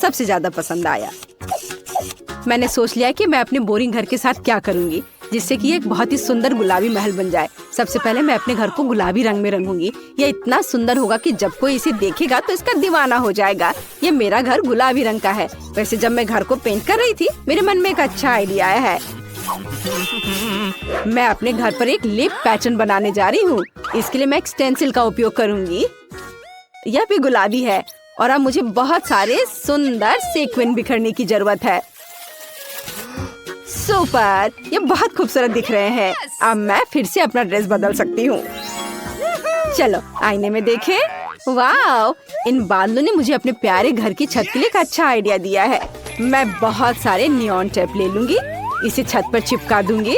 सबसे ज्यादा पसंद आया। मैंने सोच लिया कि मैं अपने बोरिंग घर के साथ क्या करूंगी जिससे कि एक बहुत ही सुंदर गुलाबी महल बन जाए। सबसे पहले मैं अपने घर को गुलाबी रंग में रंगूंगी। यह इतना सुंदर होगा कि जब कोई इसे देखेगा तो इसका दीवाना हो जाएगा। ये मेरा घर गुलाबी रंग का है। वैसे जब मैं घर को पेंट कर रही थी मेरे मन में एक अच्छा आइडिया आया है। मैं अपने घर पर एक लिप पैटर्न बनाने जा रही हूँ। इसके लिए मैं एक स्टेंसिल का उपयोग करूंगी। यह भी गुलाबी है और अब मुझे बहुत सारे सुंदर सीक्वेंस बिखरने की जरूरत है। सुपर, ये बहुत खूबसूरत दिख रहे हैं। अब मैं फिर से अपना ड्रेस बदल सकती हूँ। चलो आईने में देखें। वाओ, इन बादलों ने मुझे अपने प्यारे घर की छत के लिए एक अच्छा आइडिया दिया है। मैं बहुत सारे नियॉन टेप ले लूंगी, इसे छत पर चिपका दूंगी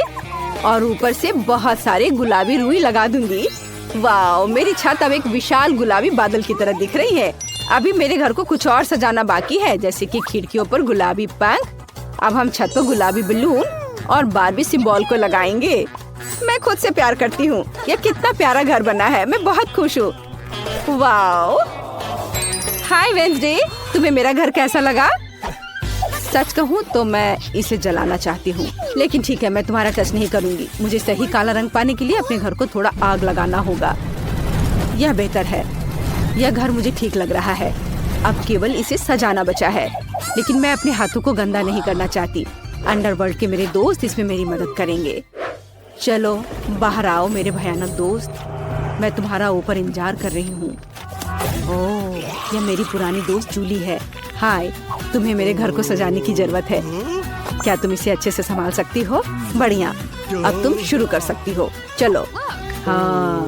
और ऊपर से बहुत सारे गुलाबी रुई लगा दूंगी। वाओ, मेरी छत अब एक विशाल गुलाबी बादल की तरह दिख रही है। अभी मेरे घर को कुछ और सजाना बाकी है, जैसे कि खिड़कियों पर गुलाबी पंख। अब हम छत पर गुलाबी बलून और बारबी सिंबल को लगाएंगे। मैं खुद से प्यार करती हूँ। यह कितना प्यारा घर बना है। मैं बहुत खुश हूँ। वाओ, हाय वेंसडे, तुम्हें मेरा घर कैसा लगा? सच कहूँ तो मैं इसे जलाना चाहती हूँ, लेकिन ठीक है, मैं तुम्हारा टच नहीं करूँगी। मुझे सही काला रंग पाने के लिए अपने घर को थोड़ा आग लगाना होगा। यह बेहतर है। यह घर मुझे ठीक लग रहा है। अब केवल इसे सजाना बचा है, लेकिन मैं अपने हाथों को गंदा नहीं करना चाहती। अंडरवर्ल्ड के मेरे दोस्त इसमें मेरी मदद करेंगे। चलो बाहर आओ मेरे भयानक दोस्त, मैं तुम्हारा ऊपर इंतजार कर रही हूँ। ओह, यह मेरी पुरानी दोस्त जूली है। हाय, तुम्हें मेरे घर को सजाने की जरूरत है। क्या तुम इसे अच्छे से संभाल सकती हो? बढ़िया, अब तुम शुरू कर सकती हो। चलो। हाँ,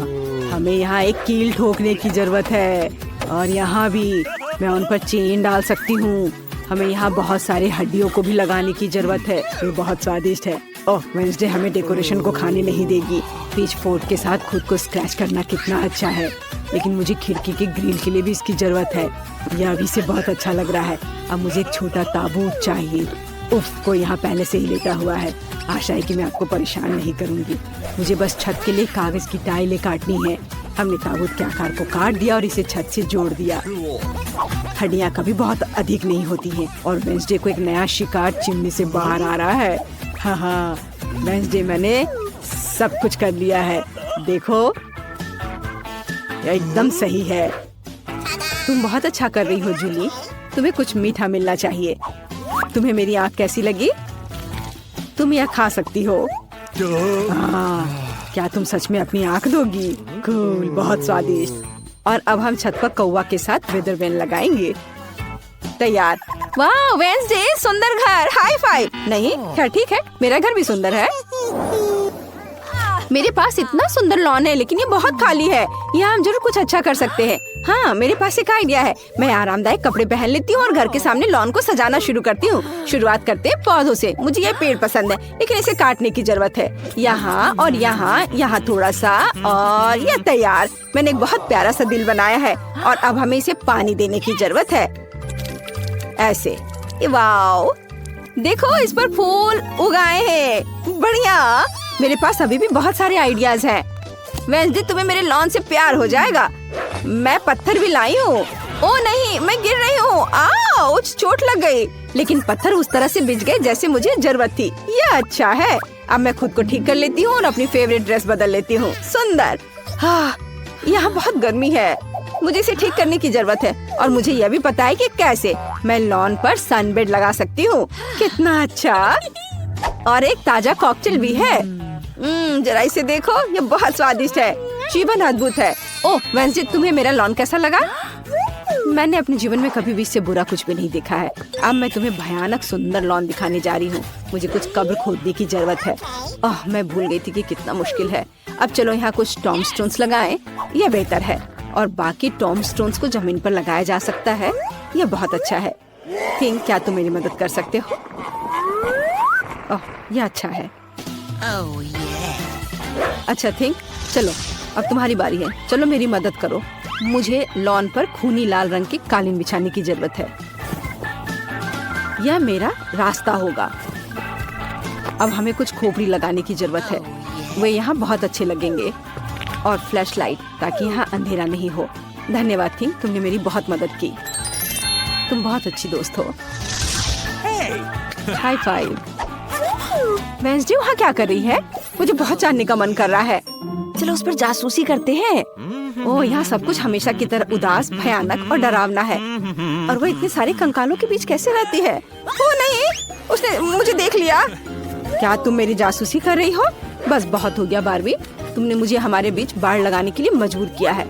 हमें यहाँ एक कील ठोकने की जरूरत है और यहाँ भी मैं उन पर चेन डाल सकती हूँ। हमें यहाँ बहुत सारे हड्डियों को भी लगाने की जरूरत है। ये बहुत स्वादिष्ट है। ओह, वेंसडे हमें डेकोरेशन को खाने नहीं देगी। पिच फोर्क के साथ खुद को स्क्रैच करना कितना अच्छा है, लेकिन मुझे खिड़की के ग्रिल के लिए भी इसकी जरूरत है। यह अभी से बहुत अच्छा लग रहा है। अब मुझे एक छोटा ताबूत चाहिए। उफ, कोई यहाँ पहले से ही लेटा हुआ है। आशा है कि मैं आपको परेशान नहीं करूँगी। मुझे बस छत के लिए कागज की टाइलें काटनी है। हमने ताबूत के आकार को काट दिया और इसे छत से जोड़ दिया। हड्डियाँ कभी बहुत अधिक नहीं होती हैं और वेंसडे को एक नया शिकार चिमनी से बाहर आ रहा है। हाँ, वेंसडे, मैंने सब कुछ कर लिया है। देखो, यह एकदम सही है। तुम बहुत अच्छा कर रही हो जूली। तुम्हें कुछ मीठा मिलना चाहिए। तुम्हें मेरी आँख कैसी लगी? तुम यह खा सकती हो। क्या तुम सच में अपनी आँख दोगी? कूल, बहुत स्वादिष्ट। और अब हम छत पर कौवा के साथ वेदर वैन लगाएंगे। तैयार। वाह वेंसडे, सुंदर घर। High five. नहीं, खैर ठीक है, मेरा घर भी सुंदर है। मेरे पास इतना सुंदर लॉन है, लेकिन ये बहुत खाली है। यहाँ हम जरूर कुछ अच्छा कर सकते हैं। हाँ, मेरे पास एक आइडिया है। मैं आरामदायक कपड़े पहन लेती हूँ और घर के सामने लॉन को सजाना शुरू करती हूँ। शुरुआत करते हैं पौधों से। मुझे ये पेड़ पसंद है, लेकिन इसे काटने की जरूरत है। यहाँ और यहाँ, यहाँ थोड़ा सा, और यह तैयार। मैंने एक बहुत प्यारा सा दिल बनाया है और अब हमें इसे पानी देने की जरूरत है। ऐसे। वाओ, देखो इस पर फूल उगाए हैं। बढ़िया। मेरे पास अभी भी बहुत सारे आइडियाज हैं। वेंसडे, तुम्हें मेरे लॉन से प्यार हो जाएगा। मैं पत्थर भी लाई हूँ। ओ नहीं, मैं गिर रही हूँ। आउच, चोट लग गई। लेकिन पत्थर उस तरह से बिछ गए जैसे मुझे जरूरत थी। यह अच्छा है। अब मैं खुद को ठीक कर लेती हूँ और अपनी फेवरेट ड्रेस बदल लेती हूँ। सुंदर। हाँ, यहाँ बहुत गर्मी है। मुझे इसे ठीक करने की जरूरत है और मुझे यह भी पता है कि कैसे। मैं लॉन पर सनबेड लगा सकती हूँ। कितना अच्छा। और एक ताजा कॉकटेल भी है। जरा इसे देखो, ये बहुत स्वादिष्ट है। जीवन अद्भुत है। ओह वेंसडे, तुम्हें मेरा लॉन कैसा लगा? मैंने अपने जीवन में कभी भी इससे बुरा कुछ भी नहीं देखा है। अब मैं तुम्हें भयानक सुंदर लॉन दिखाने जा रही हूँ। मुझे कुछ कब्र खोदने की जरूरत है। ओह, मैं भूल गई थी कि कितना मुश्किल है। अब चलो यहाँ कुछ टॉम स्टोन्स लगाएं। यह बेहतर है और बाकी टॉम स्टोन्स को जमीन पर लगाया जा सकता है। यह बहुत अच्छा है। थिंक, क्या तुम मेरी मदद कर सकते हो? ओह, यह अच्छा है। अच्छा थिंक, चलो अब तुम्हारी बारी है। चलो मेरी मदद करो। मुझे लॉन पर खूनी लाल रंग की कालीन बिछाने की जरूरत है। यह मेरा रास्ता होगा। अब हमें कुछ खोपड़ी लगाने की जरूरत है। वे यहाँ बहुत अच्छे लगेंगे। और फ्लैश लाइट, ताकि यहाँ अंधेरा नहीं हो। धन्यवाद थिंक, तुमने मेरी बहुत मदद की। तुम बहुत अच्छी दोस्त हो। High five. वेंसडे वहाँ क्या कर रही है? मुझे बहुत जानने का मन कर रहा है। चलो उस पर जासूसी करते हैं। ओह, यहाँ सब कुछ हमेशा की तरह उदास, भयानक और डरावना है। और वो इतने सारे कंकालों के बीच कैसे रहती है? ओ नहीं, उसने मुझे देख लिया। क्या तुम मेरी जासूसी कर रही हो? बस बहुत हो गया बारबी, तुमने मुझे हमारे बीच बाड़ लगाने के लिए मजबूर किया है।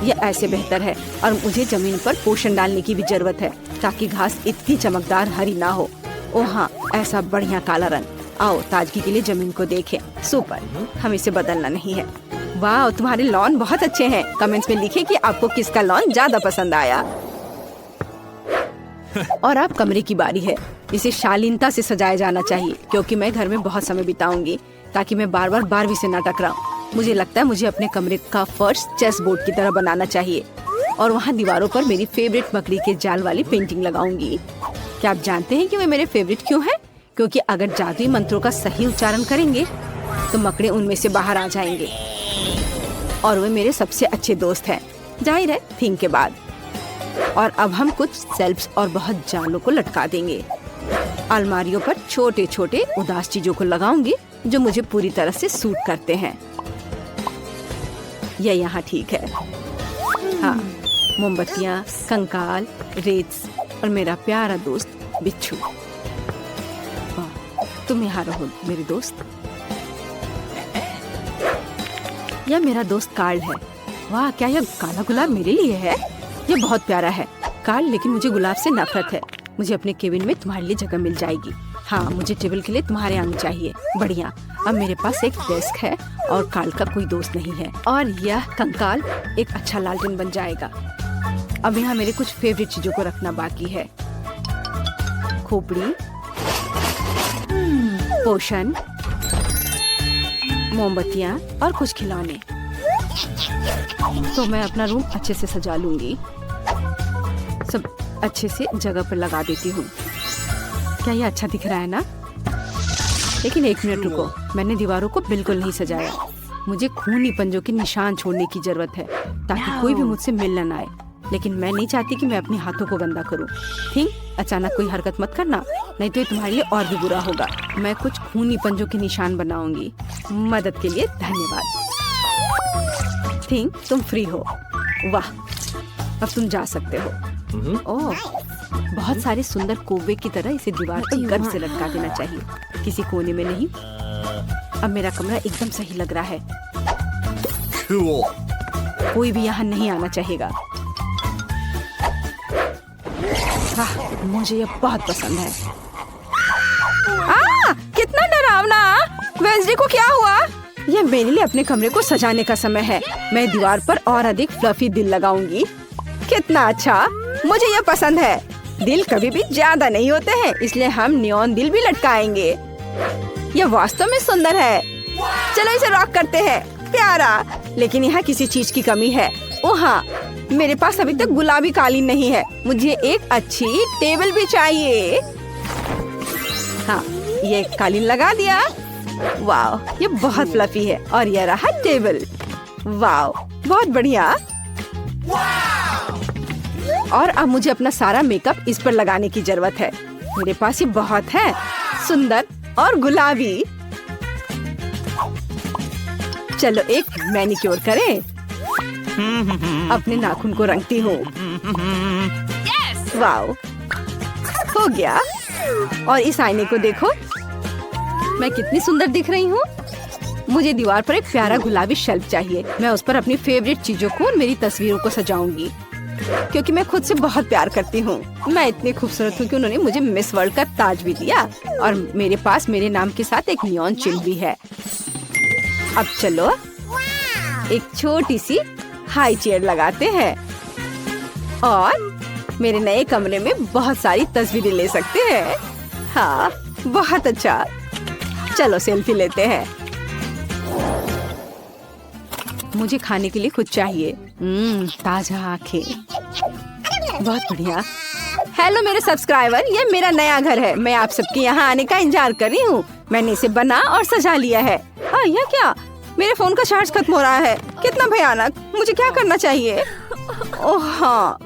यह ऐसे बेहतर है, और मुझे जमीन पर पोषण डालने की भी जरूरत है ताकि घास इतनी चमकदार हरी ना हो। ओह हाँ, ऐसा बढ़िया काला रंग। आओ ताजगी के लिए जमीन को देखें। सुपर, हम इसे बदलना नहीं है। वाह, तुम्हारे लॉन बहुत अच्छे हैं। कमेंट्स में लिखें कि आपको किसका लॉन ज्यादा पसंद आया। और अब कमरे की बारी है। इसे शालीनता से सजाया जाना चाहिए क्योंकि मैं घर में बहुत समय बिताऊंगी, ताकि मैं बार बार बारबी से न टकराऊं। मुझे लगता है मुझे अपने कमरे का फर्श चेस बोर्ड की तरह बनाना चाहिए, और वहाँ दीवारों पर मेरी फेवरेट मकड़ी के जाल वाली पेंटिंग लगाऊंगी। क्या आप जानते हैं कि वे मेरे फेवरेट क्यों हैं? क्योंकि अगर जादुई मंत्रों का सही उच्चारण करेंगे तो मकड़े उनमें से बाहर आ जाएंगे, और वे मेरे सबसे अच्छे दोस्त हैं, जाहिर है थीम के बाद। और अब हम कुछ सेल्फ्स और बहुत जालों को लटका देंगे। अलमारियों पर छोटे छोटे उदास चीजों को लगाऊंगी जो मुझे पूरी तरह से सूट करते हैं। यह यहाँ ठीक है। हाँ, मोमबत्तियाँ, कंकाल, रेत और मेरा प्यारा दोस्त बिच्छू। तुम यहाँ रहो मेरे दोस्त। यह मेरा दोस्त कार्ल है। वाह, क्या यह काला गुलाब मेरे लिए है? यह बहुत प्यारा है कार्ल, लेकिन मुझे गुलाब से नफरत है। मुझे अपने केबिन में तुम्हारे लिए जगह मिल जाएगी। हाँ, मुझे टेबल के लिए तुम्हारे अंग चाहिए। बढ़िया, अब मेरे पास एक डेस्क है और कार्ल का कोई दोस्त नहीं है, और यह कंकाल एक अच्छा लालटेन बन जाएगा। अब यहाँ मेरे कुछ फेवरेट चीजों को रखना बाकी है। खोपड़ी, पोषण, मोमबत्तियाँ और कुछ खिलौने। तो मैं अपना रूम अच्छे से सजा लूंगी। सब अच्छे से जगह पर लगा देती हूँ। क्या ये अच्छा दिख रहा है ना? लेकिन एक मिनट रुको, मैंने दीवारों को बिल्कुल नहीं सजाया। मुझे खूनी पंजों के निशान छोड़ने की जरूरत है ताकि कोई भी मुझसे मिलने ना आए। लेकिन मैं नहीं चाहती कि मैं अपने हाथों को गंदा करूं। ठीक, अचानक कोई हरकत मत करना, नहीं तो ये तुम्हारे लिए और भी बुरा होगा। मैं कुछ खूनी पंजों के निशान बनाऊंगी। मदद के लिए धन्यवाद। ठीक, तुम फ्री हो। वाह, अब तुम जा सकते हो। ओह, बहुत सारे सुंदर कोवे की तरह इसे दीवार पर गर्व से लटका देना चाहिए, किसी कोने में नहीं। अब मेरा कमरा एकदम सही लग रहा है। कोई भी यहाँ नहीं आना चाहेगा। हाँ, मुझे ये बहुत पसंद है। कितना डरावना! वेंसडे को क्या हुआ? ये मेरे लिए अपने कमरे को सजाने का समय है। मैं दीवार पर और अधिक फ्लफी दिल लगाऊंगी। कितना अच्छा, मुझे ये पसंद है। दिल कभी भी ज्यादा नहीं होते हैं, इसलिए हम नियॉन दिल भी लटकाएंगे। ये वास्तव में सुंदर है। चलो इसे रॉक करते हैं। प्यारा, लेकिन यहाँ किसी चीज की कमी है। ओह हाँ, मेरे पास अभी तक गुलाबी कालीन नहीं है। मुझे एक अच्छी टेबल भी चाहिए। हाँ, ये कालीन लगा दिया। वाह, ये बहुत फ्लफी है। और ये रहा टेबल। वाह, बहुत बढ़िया। और अब मुझे अपना सारा मेकअप इस पर लगाने की जरूरत है। मेरे पास ये बहुत है, सुंदर और गुलाबी। चलो एक मैनिक्योर करें। अपने नाखून को रंगती हूँ। वाओ, हो गया। और इस आईने को देखो, मैं कितनी सुंदर दिख रही हूँ। मुझे दीवार पर एक प्यारा गुलाबी शेल्फ चाहिए। मैं उस पर अपनी फेवरेट चीजों को और मेरी तस्वीरों को सजाऊंगी, क्योंकि मैं खुद से बहुत प्यार करती हूँ। मैं इतनी खूबसूरत हूँ कि उन्होंने मुझे मिस वर्ल्ड का ताज भी दिया, और मेरे पास मेरे नाम के साथ एक नियॉन चिन्ह भी है। अब चलो एक छोटी सी हाई चेयर लगाते हैं और मेरे नए कमरे में बहुत सारी तस्वीरें ले सकते हैं। हाँ, बहुत अच्छा। चलो सेल्फी लेते हैं। मुझे खाने के लिए कुछ चाहिए। ताजा आंखें, बहुत बढ़िया। हेलो मेरे सब्सक्राइबर, ये मेरा नया घर है। मैं आप सबके यहाँ आने का इंतजार कर रही हूँ। मैंने इसे बना और सजा लिया है। यह क्या? मेरे फोन का चार्ज खत्म हो रहा है। कितना भयानक! मुझे क्या करना चाहिए? ओह हाँ,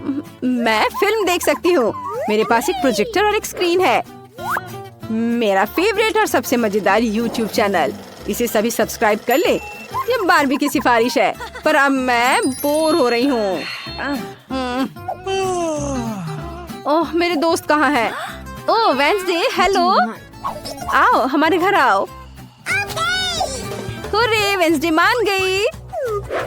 मैं फिल्म देख सकती हूँ। मेरे पास एक प्रोजेक्टर और एक स्क्रीन है। मेरा फेवरेट और सबसे मजेदार YouTube चैनल। इसे सभी सब्सक्राइब कर ले। ये बारबी की सिफारिश है, पर अब मैं बोर हो रही हूँ। ओह, मेरे दोस्त कहाँ हैं? ओह, वेंसडे, हेलो। आओ, हमारे घर आओ। हुर्रे, वेंसडे मान गई।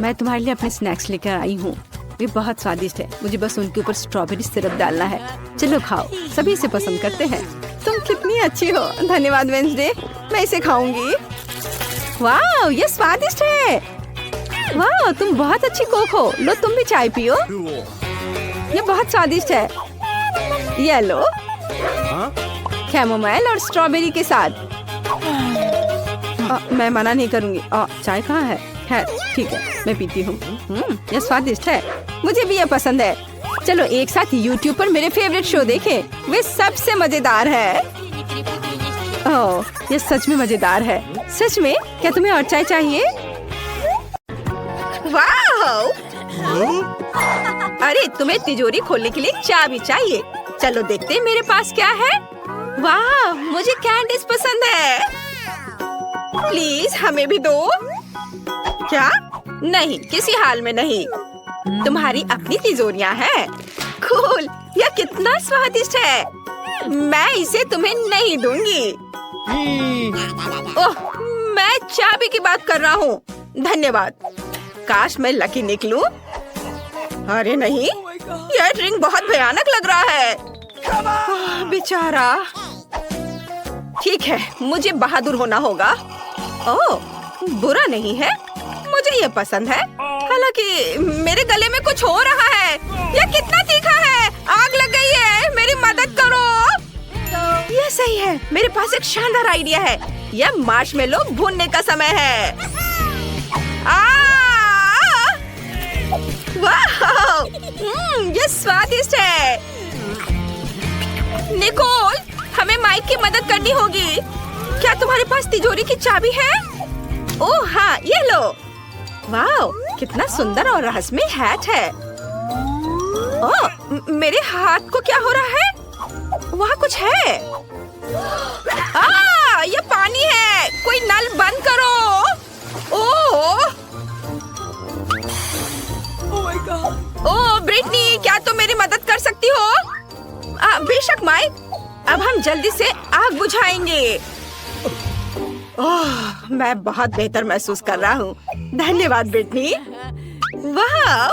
मैं तुम्हारे लिए अपने स्नैक्स लेकर आई हूँ। वे बहुत स्वादिष्ट है। मुझे बस उनके ऊपर स्ट्रॉबेरी सिरप डालना है। चलो खाओ, सभी इसे पसंद करते हैं। तुम कितनी अच्छी हो। धन्यवाद वेंसडे, मैं इसे खाऊंगी। वाह, ये स्वादिष्ट है। वाह, तुम बहुत अच्छी कोक हो। लो, तुम भी चाय पियो। ये बहुत स्वादिष्ट है। ये लो, कैमोमाइल और स्ट्रॉबेरी के साथ। मैं मना नहीं करूंगी। चाय कहाँ है? खैर ठीक है, मैं पीती हूँ। ये स्वादिष्ट है। मुझे भी ये पसंद है। चलो एक साथ YouTube पर मेरे फेवरेट शो देखें। वे सबसे मजेदार है। ओह, ये सच में मजेदार है। सच में? क्या तुम्हें और चाय चाहिए? वाह! अरे, तुम्हें तिजोरी खोलने के लिए चाबी चाहिए। चलो देखते हैं मेरे पास क्या है। वाह, मुझे कैंडीज पसंद है। प्लीज हमें भी दो। क्या? नहीं, किसी हाल में नहीं। तुम्हारी अपनी तिजोरियां हैं। कूल, यह कितना स्वादिष्ट है। मैं इसे तुम्हें नहीं दूंगी। ओह, मैं चाबी की बात कर रहा हूँ। धन्यवाद। काश मैं लकी निकलूं। अरे नहीं, यह ड्रिंक बहुत भयानक लग रहा है। बेचारा। ठीक है, मुझे बहादुर होना होगा। ओह, बुरा नहीं है। मुझे ये पसंद है। हालांकि मेरे गले में कुछ हो रहा है। यह कितना तीखा है। आग लग गई है। मेरी मदद करो। यह सही है। मेरे पास एक शानदार आइडिया है। यह मार्शमेलो भूनने का समय है। वाह! ये स्वादिष्ट है। निकोल, हमें माइक की मदद करनी होगी। क्या तुम्हारे पास तिजोरी की चाबी है? ओह हाँ, ये लो। वाह, कितना सुंदर और रहस्यमय हैट है। ओह, मेरे हाथ को क्या हो रहा है? वहाँ कुछ है। ये पानी है। कोई नल बंद करो। ओह ओह, ब्रिटनी, क्या तुम मेरी मदद कर सकती हो? बेशक माइक, अब हम जल्दी से आग बुझाएंगे। ओह, मैं बहुत बेहतर महसूस कर रहा हूँ। धन्यवाद ब्रिटनी। वाह!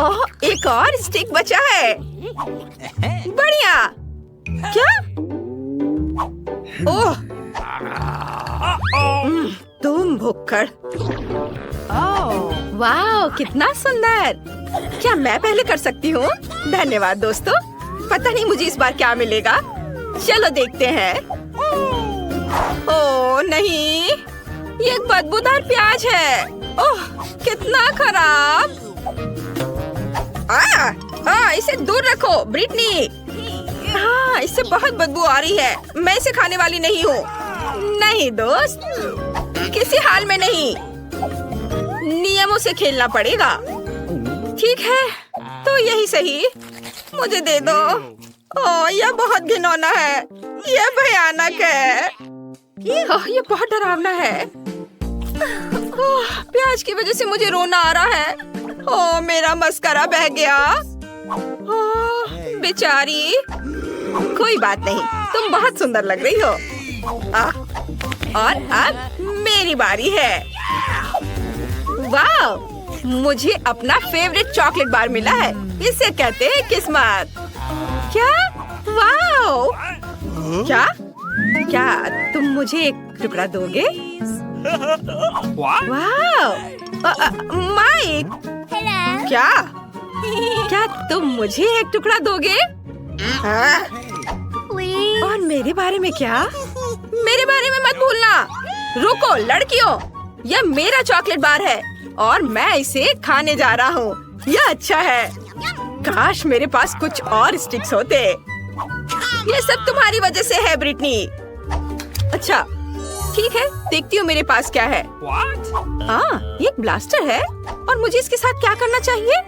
ओह, एक और स्टिक बचा है। बढ़िया। क्या? ओह, तुम भुक्कड़। वाह, कितना सुंदर। क्या मैं पहले कर सकती हूँ? धन्यवाद दोस्तों। पता नहीं मुझे इस बार क्या मिलेगा। चलो देखते हैं। ओह नहीं, ये एक बदबूदार प्याज है। ओह, कितना खराब। इसे दूर रखो ब्रिटनी। हाँ, इससे बहुत बदबू आ रही है। मैं इसे खाने वाली नहीं हूँ। नहीं दोस्त, किसी हाल में नहीं। नियमों से खेलना पड़ेगा। ठीक है, तो यही सही। मुझे दे दो। ओह, यह बहुत घिनौना है। यह भयानक है। ओह, यह बहुत डरावना है। ओह, प्याज की वजह से मुझे रोना आ रहा है। ओह, मेरा मस्करा बह गया। ओह, बेचारी। कोई बात नहीं, तुम बहुत सुंदर लग रही हो। और अब मेरी बारी है। वाह, मुझे अपना फेवरेट चॉकलेट बार मिला है। इसे कहते हैं किस्मत। क्या? वाह! क्या तुम मुझे एक टुकड़ा दोगे? वाह! माइक, क्या तुम मुझे एक टुकड़ा दोगे? और मेरे बारे में क्या? मेरे बारे में मत भूलना। रुको लड़कियों, यह मेरा चॉकलेट बार है और मैं इसे खाने जा रहा हूँ। यह अच्छा है। काश मेरे पास कुछ और स्टिक्स होते। ये सब तुम्हारी वजह से है ब्रिटनी। अच्छा ठीक है, देखती हूँ मेरे पास क्या है। ये एक ब्लास्टर है और मुझे इसके साथ क्या करना चाहिए?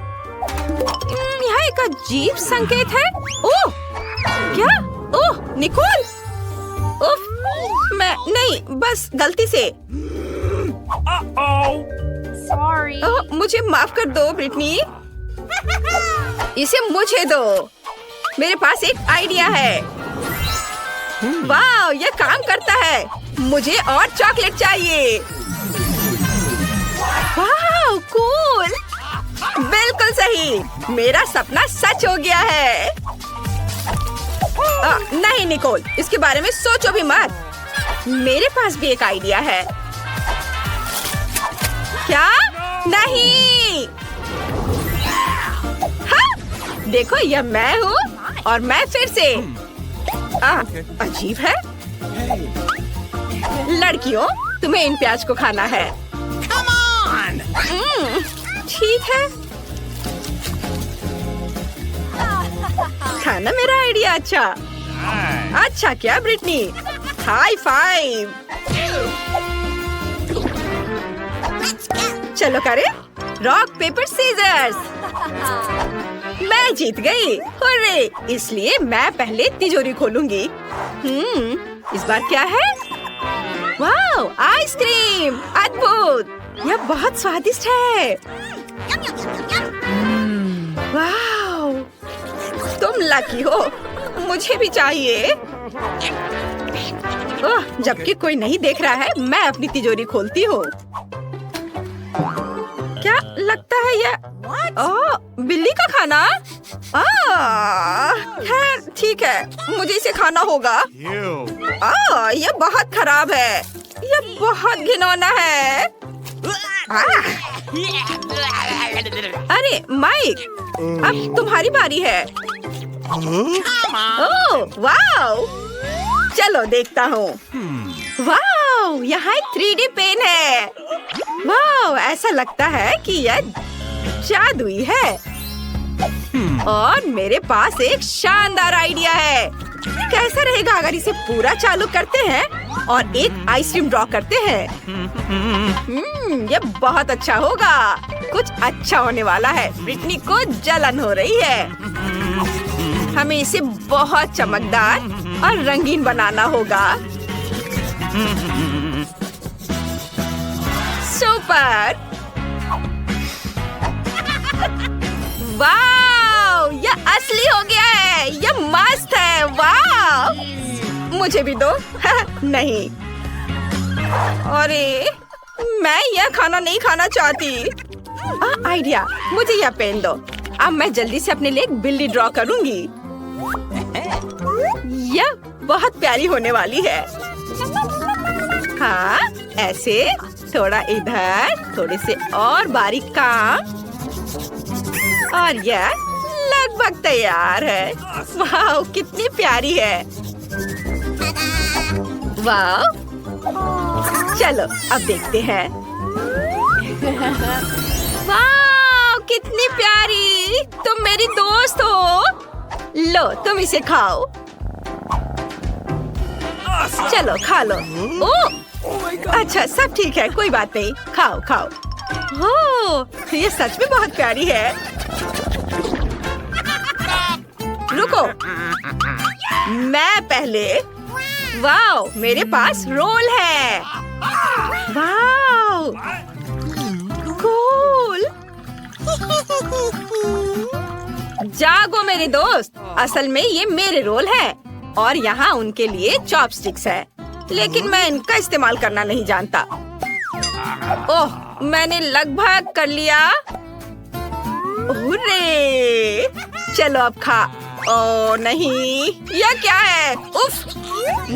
यहाँ एक अजीब संकेत है। ओह, क्या? ओह निकोल, उफ, मैं नहीं, बस गलती से। Sorry. ओह, मुझे माफ कर दो ब्रिटनी। इसे मुझे दो, मेरे पास एक आइडिया है। वाह, यह काम करता है। मुझे और चॉकलेट चाहिए। वाह, कूल। बिल्कुल सही, मेरा सपना सच हो गया है। नहीं निकोल, इसके बारे में सोचो भी मत। मेरे पास भी एक आइडिया है। क्या? नहीं। हाँ, देखो, यह मैं हूँ और मैं फिर से। अजीब है। लड़कियों, तुम्हें इन प्याज को खाना है। ठीक है, खाना मेरा आइडिया अच्छा। अच्छा क्या ब्रिटनी, हाई फाइव। चलो करें रॉक पेपर सीजर्स। मैं जीत गई, हुर्रे! इसलिए मैं पहले तिजोरी खोलूंगी। इस बार क्या है? वाह, आइसक्रीम! अद्भुत! यह बहुत स्वादिष्ट है। वाह, तुम लकी हो, मुझे भी चाहिए। ओह, जबकि कोई नहीं देख रहा है, मैं अपनी तिजोरी खोलती हूँ। क्या लगता है यह? ओह, बिल्ली का खाना? खैर ठीक है, मुझे इसे खाना होगा। यह बहुत खराब है, यह बहुत घिनौना है। अरे माइक, अब तुम्हारी बारी है। ओह वाह, चलो देखता हूँ। वाह, यहाँ एक 3D पेन है। वाह, ऐसा लगता है कि यह जादुई है। और मेरे पास एक शानदार आइडिया है। कैसा रहेगा अगर इसे पूरा चालू करते हैं और एक आइसक्रीम ड्रॉ करते हैं? यह बहुत अच्छा होगा। कुछ अच्छा होने वाला है। ब्रिटनी को जलन हो रही है। हमें इसे बहुत चमकदार और रंगीन बनाना होगा। सुपर! वाह, यह असली हो गया है। यह मस्त है। वाह, मुझे भी दो। नहीं, अरे मैं यह खाना नहीं खाना चाहती। आइडिया, मुझे यह पेन दो। अब मैं जल्दी से अपने लिए एक बिल्ली ड्रॉ करूंगी। यह बहुत प्यारी होने वाली है। हाँ, ऐसे थोड़ा इधर, थोड़े से और बारीक काम, और यह लगभग तैयार है। वाह, कितनी प्यारी है। वाह, चलो अब देखते हैं। वाह, कितनी प्यारी! तुम मेरी दोस्त हो। लो, तुम इसे खाओ। चलो खा लो। ओह, अच्छा सब ठीक है, कोई बात नहीं। खाओ खाओ। ओह, ये सच में बहुत प्यारी है। रुको, मैं पहले। वाह, मेरे पास रोल है। वाह, कूल! जागो मेरे दोस्त, असल में ये मेरे रोल है और यहाँ उनके लिए चॉपस्टिक्स है, लेकिन मैं इनका इस्तेमाल करना नहीं जानता। ओह, मैंने लगभग कर लिया। हुर्रे! चलो अब खा। ओह नहीं, यह क्या है? उफ!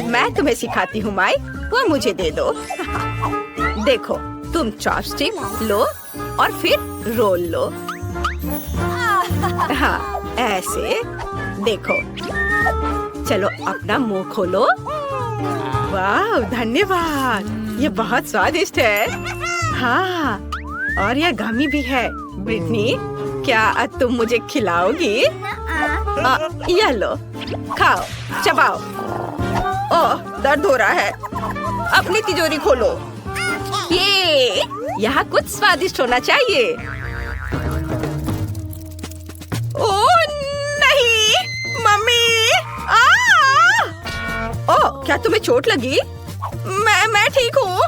मैं तुम्हें सिखाती हूँ माइक, और मुझे दे दो। देखो, तुम चॉपस्टिक लो और फिर रोल लो। हाँ, ऐसे। देखो, चलो अपना मुंह खोलो। वाह, धन्यवाद, ये बहुत स्वादिष्ट है। हाँ, और यह गमी भी है। ब्रिटनी, क्या तुम मुझे खिलाओगी? यह लो, खाओ, चबाओ। ओह, दर्द हो रहा है। अपनी तिजोरी खोलो। ये यहाँ कुछ स्वादिष्ट होना चाहिए। ओह नहीं, मम्मी! क्या तुम्हें चोट लगी? मैं ठीक हूँ।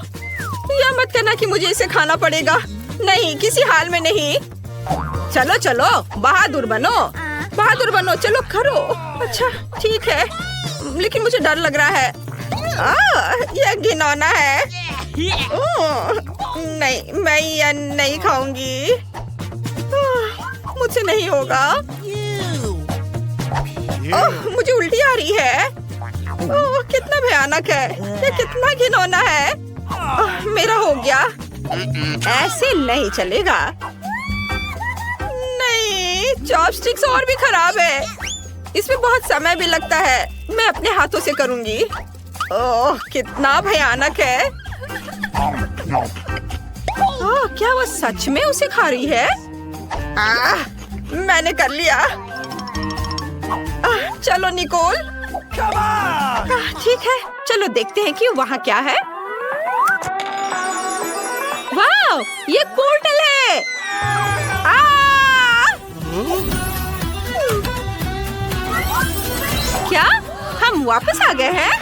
यह मत कहना कि मुझे इसे खाना पड़ेगा। नहीं, किसी हाल में नहीं। चलो चलो, बहादुर बनो, चलो करो। अच्छा ठीक है, लेकिन मुझे डर लग रहा है। यह घिनौना है। नहीं, मैं यह नहीं खाऊंगी। मुझसे नहीं होगा। मुझे उल्टी आ रही है। कितना भयानक है, ये कितना घिनौना है। मेरा हो गया। ऐसे नहीं चलेगा। नहीं, चॉपस्टिक्स और भी खराब है। इसमें बहुत समय भी लगता है। मैं अपने हाथों से करूंगी। ओह, कितना भयानक है। क्या वो सच में उसे खा रही है? मैंने कर लिया। चलो निकोल। ठीक है, चलो देखते हैं कि वहाँ क्या है। वाह, ये पोर्टल है। क्या हम वापस आ गए हैं?